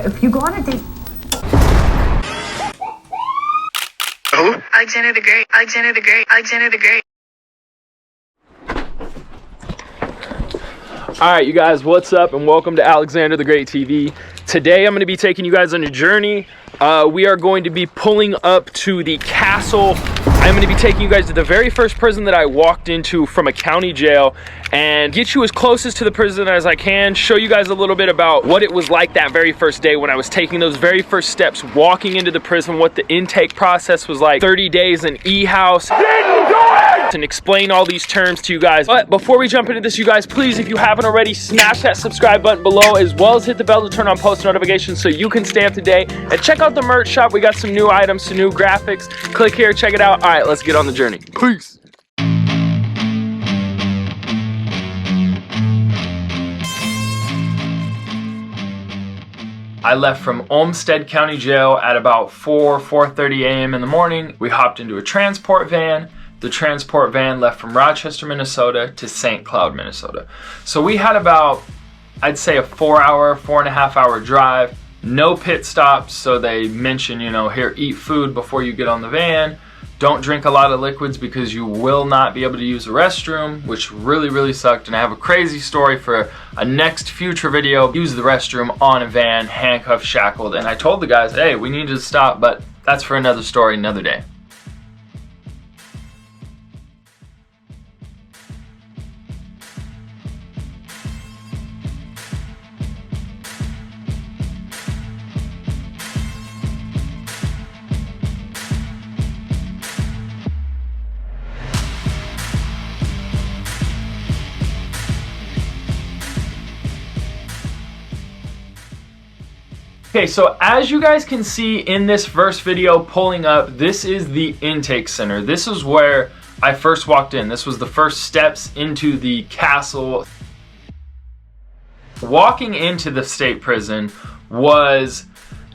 if you go on a date... Oh? Alexander the Great, Alexander the Great, Alexander the Great. Alright, you guys, what's up, and welcome to Alexander the Great TV. Today I'm going to be taking you guys on a journey. We are going to be pulling up to the castle. I'm going to be taking you guys to the very first prison that I walked into from a county jail and get you as closest to the prison as I can, show you guys a little bit about what it was like that very first day when I was taking those very first steps, walking into the prison, what the intake process was like, 30 days in E-House, and explain all these terms to you guys. But before we jump into this, you guys, please, if you haven't already, smash that subscribe button below, as well as hit the bell to turn on post notifications so you can stay up to date. And check out the merch shop. We got some new items, some new graphics. Click here, check it out. All right, let's get on the journey. Peace. I left from Olmsted County Jail at about 4:30 a.m. in the morning. We hopped into a transport van. The transport van left from Rochester, Minnesota to St. Cloud, Minnesota. So we had about, I'd say, a 4.5 hour drive. No pit stops, so they mention, you know, here, eat food before you get on the van. Don't drink a lot of liquids because you will not be able to use the restroom, which really sucked. And I have a crazy story for a next future video. Use the restroom on a van, handcuffed, shackled. And I told the guys, hey, we need to stop, but that's for another story, another day. Okay, so as you guys can see in this first video pulling up, this is the intake center. This is where I first walked in. This was the first steps into the castle. Walking into the state prison was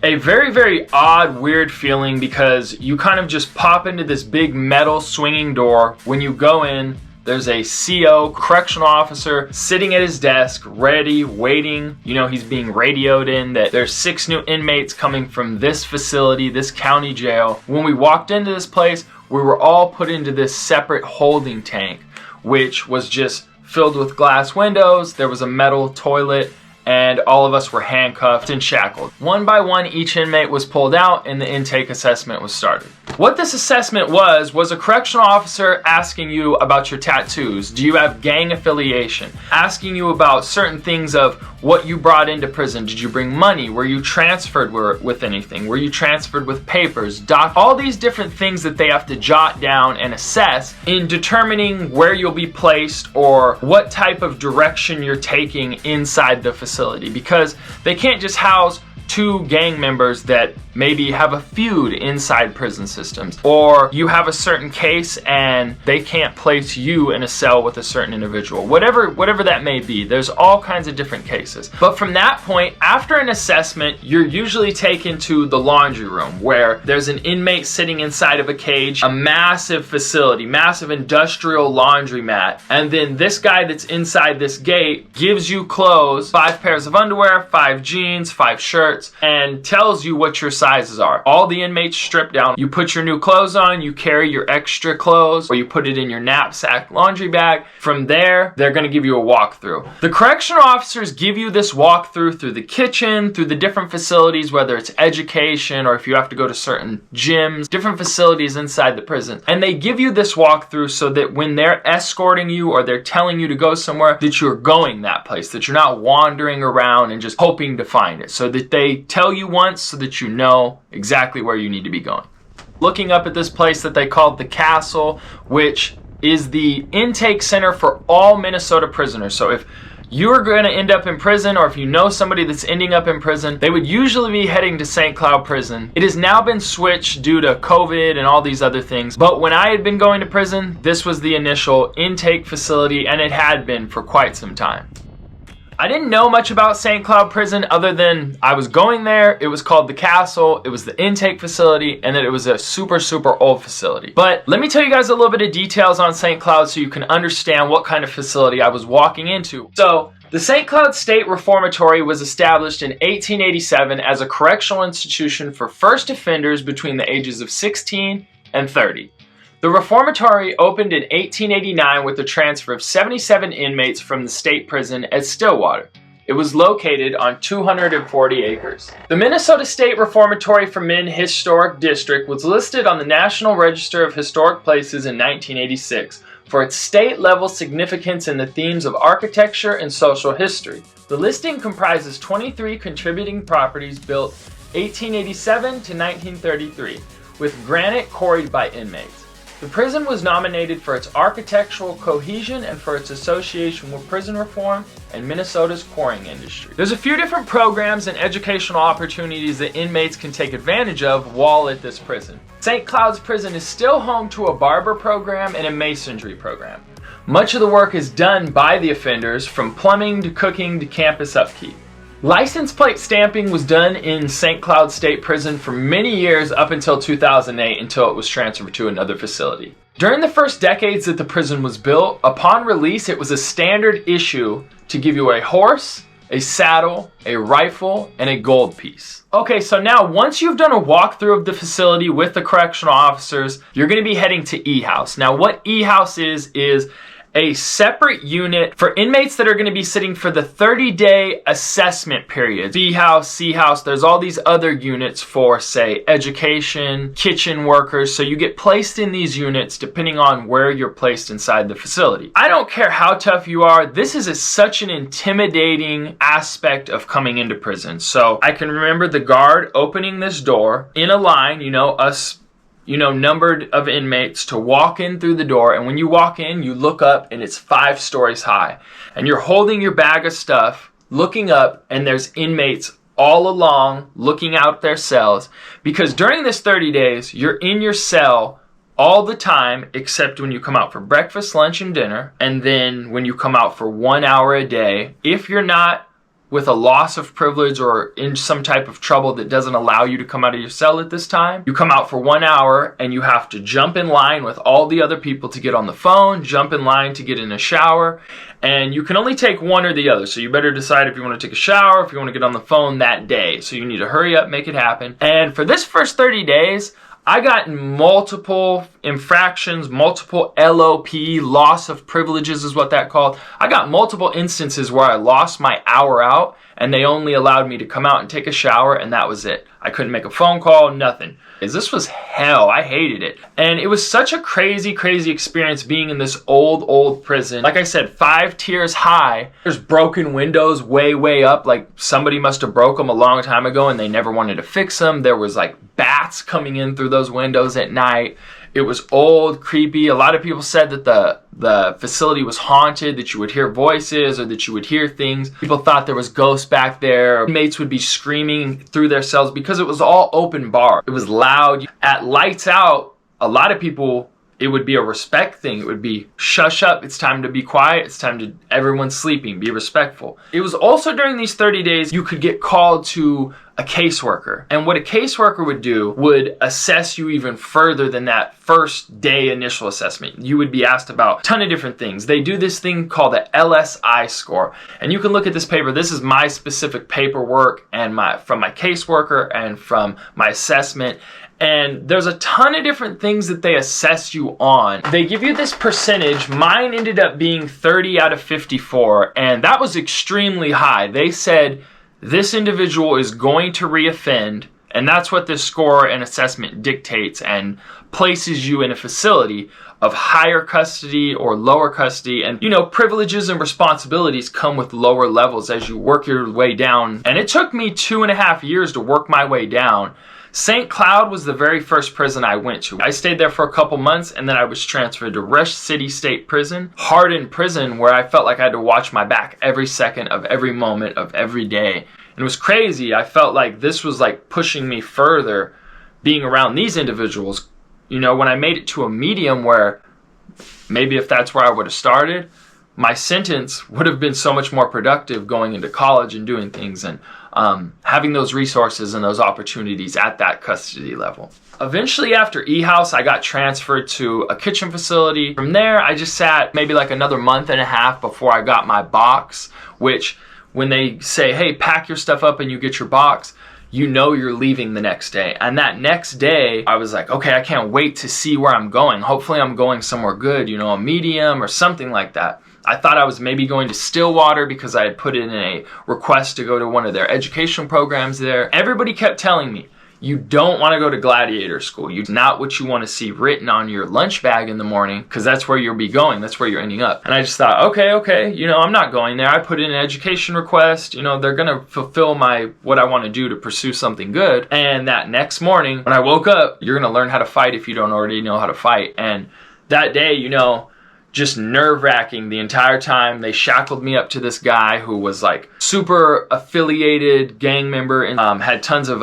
a very odd, weird feeling because you kind of just pop into this big metal swinging door. When you go in, there's a CO, correctional officer, sitting at his desk, ready, waiting. You know, he's being radioed in that there's 6 new inmates coming from this facility, this county jail. When we walked into this place, we were all put into this separate holding tank, which was just filled with glass windows. There was a metal toilet, and all of us were handcuffed and shackled. One by one, each inmate was pulled out and the intake assessment was started. What this assessment was a correctional officer asking you about your tattoos. Do you have gang affiliation? Asking you about certain things of what you brought into prison. Did you bring money? Were you transferred with anything? Were you transferred with papers? All these different things that they have to jot down and assess in determining where you'll be placed or what type of direction you're taking inside the facility, because they can't just house 2 gang members that maybe have a feud inside prison systems, or you have a certain case and they can't place you in a cell with a certain individual. Whatever that may be, there's all kinds of different cases. But from that point, after an assessment, you're usually taken to the laundry room where there's an inmate sitting inside of a cage, a massive facility, massive industrial laundromat, and then this guy that's inside this gate gives you clothes, 5 pairs of underwear, 5 jeans, 5 shirts, and tells you what your sizes are. All the inmates strip down. You put your new clothes on, you carry your extra clothes, or you put it in your knapsack laundry bag. From there, they're going to give you a walkthrough. The correctional officers give you this walkthrough through the kitchen, through the different facilities, whether it's education or if you have to go to certain gyms, different facilities inside the prison. And they give you this walkthrough so that when they're escorting you or they're telling you to go somewhere, that you're going that place, that you're not wandering around and just hoping to find it, so that they tell you once so that you know exactly where you need to be going. Looking up at this place that they called the castle, which is the intake center for all Minnesota prisoners. So if you're going to end up in prison, or if you know somebody that's ending up in prison, they would usually be heading to St. Cloud Prison. It has now been switched due to COVID and all these other things. But when I had been going to prison, this was the initial intake facility, and it had been for quite some time. I didn't know much about St. Cloud Prison other than I was going there, it was called the Castle, it was the intake facility, and that it was a super old facility. But let me tell you guys a little bit of details on St. Cloud so you can understand what kind of facility I was walking into. So The St. Cloud State Reformatory was established in 1887 as a correctional institution for first offenders between the ages of 16 and 30. The reformatory opened in 1889 with the transfer of 77 inmates from the state prison at Stillwater. It was located on 240 acres. The Minnesota State Reformatory for Men Historic District was listed on the National Register of Historic Places in 1986 for its state-level significance in the themes of architecture and social history. The listing comprises 23 contributing properties built 1887 to 1933, with granite quarried by inmates. The prison was nominated for its architectural cohesion and for its association with prison reform and Minnesota's quarrying industry. There's a few different programs and educational opportunities that inmates can take advantage of while at this prison. St. Cloud's Prison is still home to a barber program and a masonry program. Much of the work is done by the offenders, from plumbing to cooking to campus upkeep. License plate stamping was done in St. Cloud State Prison for many years up until 2008, until it was transferred to another facility. During the first decades that the prison was built, upon release it was a standard issue to give you a horse, a saddle, a rifle, and a gold piece. Okay, so now once you've done a walkthrough of the facility with the correctional officers, you're going to be heading to E-House. Now what E-House is a separate unit for inmates that are going to be sitting for the 30-day assessment period. B-House, C-House, there's all these other units for, say, education, kitchen workers, so you get placed in these units depending on where you're placed inside the facility. I don't care how tough you are, this is such an intimidating aspect of coming into prison. So I can remember the guard opening this door in a line, numbered of inmates to walk in through the door, and when you walk in, you look up and it's 5 stories high. And you're holding your bag of stuff, looking up, and there's inmates all along looking out their cells, because during this 30 days, you're in your cell all the time except when you come out for breakfast, lunch, and dinner, and then when you come out for 1 hour a day. If you're not with a loss of privilege or in some type of trouble that doesn't allow you to come out of your cell at this time, you come out for 1 hour and you have to jump in line with all the other people to get on the phone, jump in line to get in a shower, and you can only take one or the other. So you better decide if you want to take a shower, if you want to get on the phone that day. So you need to hurry up, make it happen. And for this first 30 days, I got multiple infractions, multiple LOP, loss of privileges is what that called. I got multiple instances where I lost my hour out and they only allowed me to come out and take a shower, and that was it. I couldn't make a phone call, nothing. This was hell. I hated it. And it was such a crazy, crazy experience being in this old prison. Like I said, 5 tiers high. There's broken windows way up. Like somebody must have broke them a long time ago and they never wanted to fix them. There was like bats coming in through those windows at night. It was old, creepy. A lot of people said that the facility was haunted, that you would hear voices or that you would hear things. People thought there was ghosts back there. Inmates would be screaming through their cells because it was all open bar. It was loud. At lights out, a lot of people, it would be a respect thing. It would be shush up, it's time to be quiet, it's time to, everyone's sleeping, be respectful. It was also during these 30 days, you could get called to a caseworker. And what a caseworker would do would assess you even further than that first day initial assessment. You would be asked about a ton of different things. They do this thing called the LSI score. And you can look at this paper. This is my specific paperwork and from my caseworker and from my assessment. And there's a ton of different things that they assess you on. They give you this percentage. Mine ended up being 30 out of 54, and that was extremely high. They said this individual is going to reoffend, and that's what this score and assessment dictates and places you in a facility of higher custody or lower custody. And privileges and responsibilities come with lower levels as you work your way down. And it took me 2.5 years to work my way down. St. Cloud was the very first prison I went to. I stayed there for a couple months and then I was transferred to Rush City State Prison, hardened prison, where I felt like I had to watch my back every second of every moment of every day. And it was crazy. I felt like this was like pushing me further being around these individuals. When I made it to a medium where maybe if that's where I would have started, my sentence would have been so much more productive going into college and doing things and having those resources and those opportunities at that custody level. Eventually after E-House, I got transferred to a kitchen facility. From there, I just sat maybe like another month and a half before I got my box, which when they say, hey, pack your stuff up and you get your box, you know you're leaving the next day. And that next day, I was like, okay, I can't wait to see where I'm going. Hopefully I'm going somewhere good, you know, a medium or something like that. I thought I was maybe going to Stillwater because I had put in a request to go to one of their education programs there. Everybody kept telling me, you don't want to go to Gladiator School. It's not what you want to see written on your lunch bag in the morning, because that's where you'll be going. That's where you're ending up. And I just thought, okay, you know, I'm not going there. I put in an education request. You know, they're going to fulfill what I want to do to pursue something good. And that next morning, when I woke up, you're going to learn how to fight if you don't already know how to fight. And that day, you know, just nerve-wracking the entire time. They shackled me up to this guy who was like super affiliated gang member and had tons of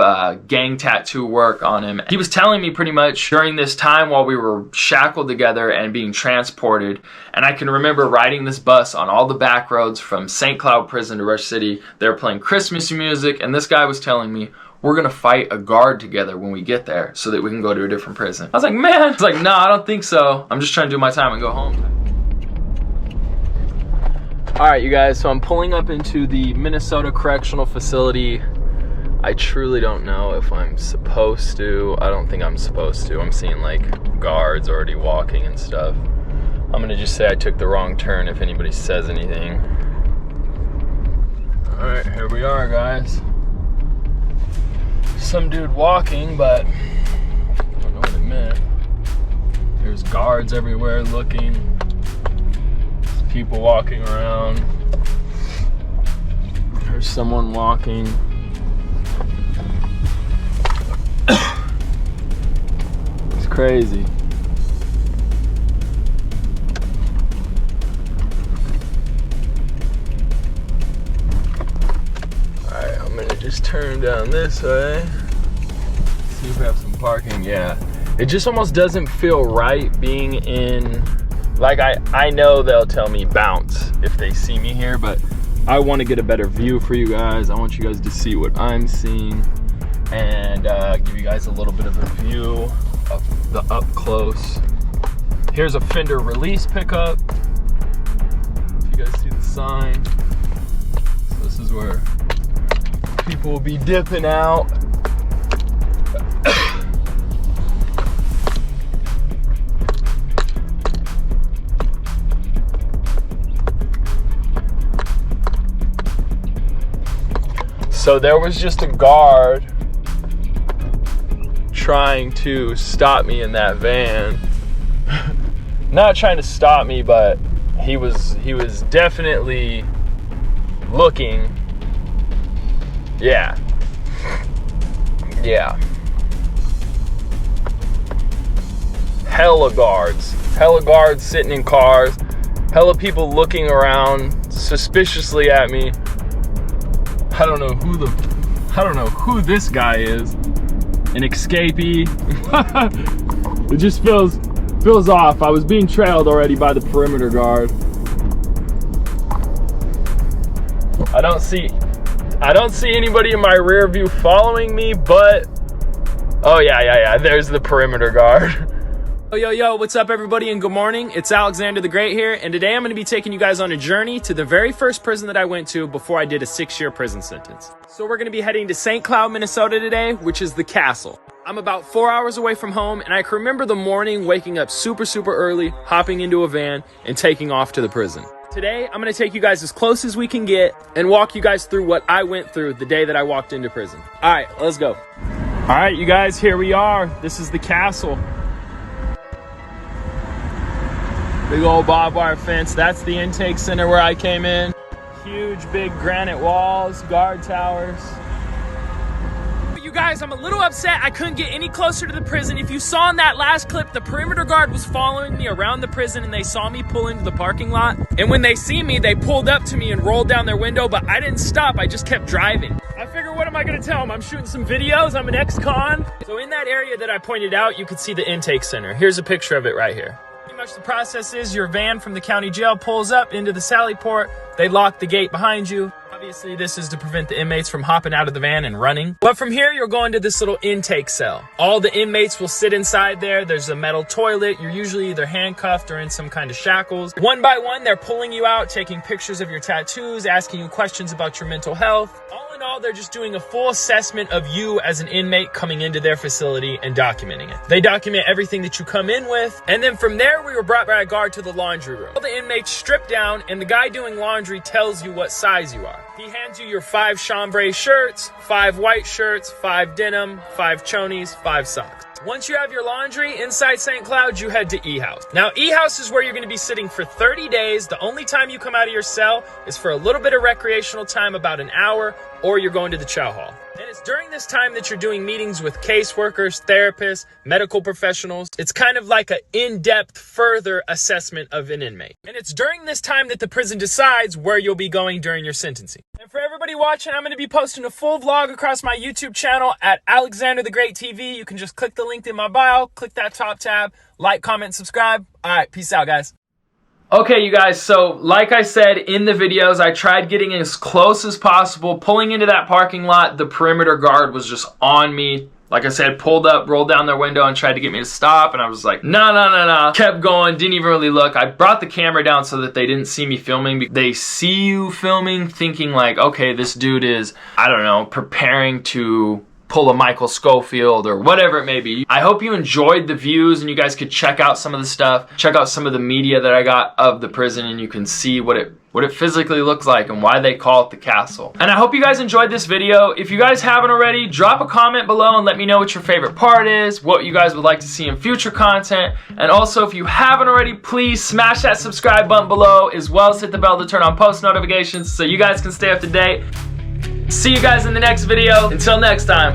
gang tattoo work on him. He was telling me pretty much during this time while we were shackled together and being transported, and I can remember riding this bus on all the back roads from St. Cloud Prison to Rush City. They were playing Christmas music, and this guy was telling me, we're gonna fight a guard together when we get there so that we can go to a different prison. I was like, man, it's like, no, I don't think so. I'm just trying to do my time and go home. All right, you guys, so I'm pulling up into the Minnesota Correctional Facility. I truly don't know if I'm supposed to. I don't think I'm supposed to. I'm seeing like guards already walking and stuff. I'm gonna just say I took the wrong turn if anybody says anything. All right, here we are, guys. Some dude walking, but I don't know what it meant. There's guards everywhere looking. People walking around. There's someone walking. It's crazy. Alright, I'm gonna just turn down this way. See if we have some parking. Yeah. It just almost doesn't feel right being in. Like, I know they'll tell me bounce if they see me here, but I want to get a better view for you guys. I want you guys to see what I'm seeing and give you guys a little bit of a view of the up close. Here's a fender release pickup. If you guys see the sign. So this is where people will be dipping out. So there was just a guard trying to stop me in that van. Not trying to stop me, but he was definitely looking. Yeah. Hella guards sitting in cars, hella people looking around suspiciously at me. I don't know who this guy is. An escapee. It just feels off. I was being trailed already by the perimeter guard. I don't see anybody in my rear view following me, but oh yeah, there's the perimeter guard. Yo, what's up everybody and good morning? It's Alexander the Great here, and today I'm going to be taking you guys on a journey to the very first prison that I went to before I did a 6-year prison sentence. So we're going to be heading to St. Cloud, Minnesota today, which is the Castle. I'm about 4 hours away from home, and I can remember the morning waking up super early, hopping into a van, and taking off to the prison. Today, I'm going to take you guys as close as we can get and walk you guys through what I went through the day that I walked into prison. All right, let's go. All right, you guys, here we are. This is the Castle. Big old barbed wire fence. That's the intake center where I came in. Huge, big granite walls, guard towers. You guys, I'm a little upset I couldn't get any closer to the prison. If you saw in that last clip, the perimeter guard was following me around the prison and they saw me pull into the parking lot. And when they see me, they pulled up to me and rolled down their window, but I didn't stop. I just kept driving. I figured, what am I gonna tell them? I'm shooting some videos. I'm an ex-con. So in that area that I pointed out, you could see the intake center. Here's a picture of it right here. Pretty much the process is your van from the county jail pulls up into the sally port. They lock the gate behind you. Obviously, this is to prevent the inmates from hopping out of the van and running. But from here, you'll go into this little intake cell. All the inmates will sit inside there. There's a metal toilet. You're usually either handcuffed or in some kind of shackles. One by one, they're pulling you out, taking pictures of your tattoos, asking you questions about your mental health. All in all, they're just doing a full assessment of you as an inmate coming into their facility and documenting it. They document everything that you come in with. And then from there, we were brought by a guard to the laundry room. All the inmates strip down and the guy doing laundry tells you what size you are. He hands you your 5 chambray shirts, 5 white shirts, 5 denim, 5 chonies, 5 socks. Once you have your laundry inside St. Cloud, you head to E-House. Now, E-House is where you're going to be sitting for 30 days. The only time you come out of your cell is for a little bit of recreational time, about an hour, or you're going to the chow hall. And it's during this time that you're doing meetings with caseworkers, therapists, medical professionals. It's kind of like an in-depth, further assessment of an inmate. And it's during this time that the prison decides where you'll be going during your sentencing. And for everybody watching, I'm going to be posting a full vlog across my YouTube channel at Alexander the Great TV. You can just click the link in my bio, click that top tab, like, comment, subscribe. All right, peace out, guys. Okay, you guys, so like I said in the videos, I tried getting as close as possible. Pulling into that parking lot, the perimeter guard was just on me. Like I said, pulled up, rolled down their window and tried to get me to stop. And I was like, no. Kept going, didn't even really look. I brought the camera down so that they didn't see me filming. They see you filming thinking like, okay, this dude is, I don't know, preparing to pull a Michael Schofield or whatever it may be. I hope you enjoyed the views and you guys could check out some of the stuff, check out some of the media that I got of the prison, and you can see what it physically looks like and why they call it the castle. And I hope you guys enjoyed this video. If you guys haven't already, drop a comment below and let me know what your favorite part is, what you guys would like to see in future content. And also, if you haven't already, please smash that subscribe button below, as well as hit the bell to turn on post notifications so you guys can stay up to date. See you guys in the next video. Until next time.